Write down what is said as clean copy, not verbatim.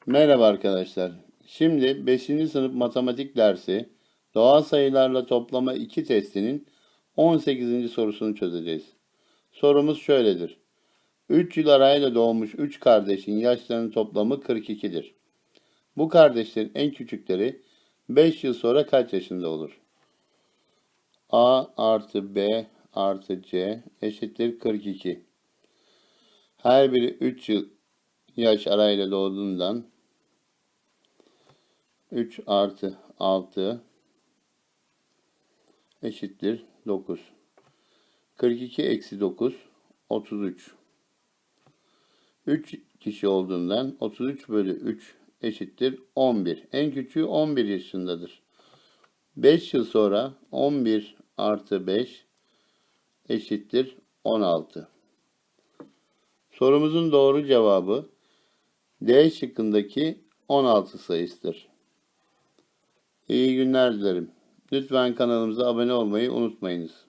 Merhaba arkadaşlar. Şimdi 5. sınıf matematik dersi doğal sayılarla toplama 2 testinin 18. sorusunu çözeceğiz. Sorumuz şöyledir. 3 yıl arayla doğmuş 3 kardeşin yaşlarının toplamı 42'dir. Bu kardeşlerin en küçükleri 5 yıl sonra kaç yaşında olur? A artı B artı C eşittir 42. Her biri 3 yıl yaş arayla doğduğundan 3 artı 6 eşittir 9. 42 eksi 9 33. 3 kişi olduğundan 33 bölü 3 eşittir 11. En küçüğü 11 yaşındadır. 5 yıl sonra 11 artı 5 eşittir 16. Sorumuzun doğru cevabı D şıkkındaki 16 sayısıdır. İyi günler dilerim. Lütfen kanalımıza abone olmayı unutmayınız.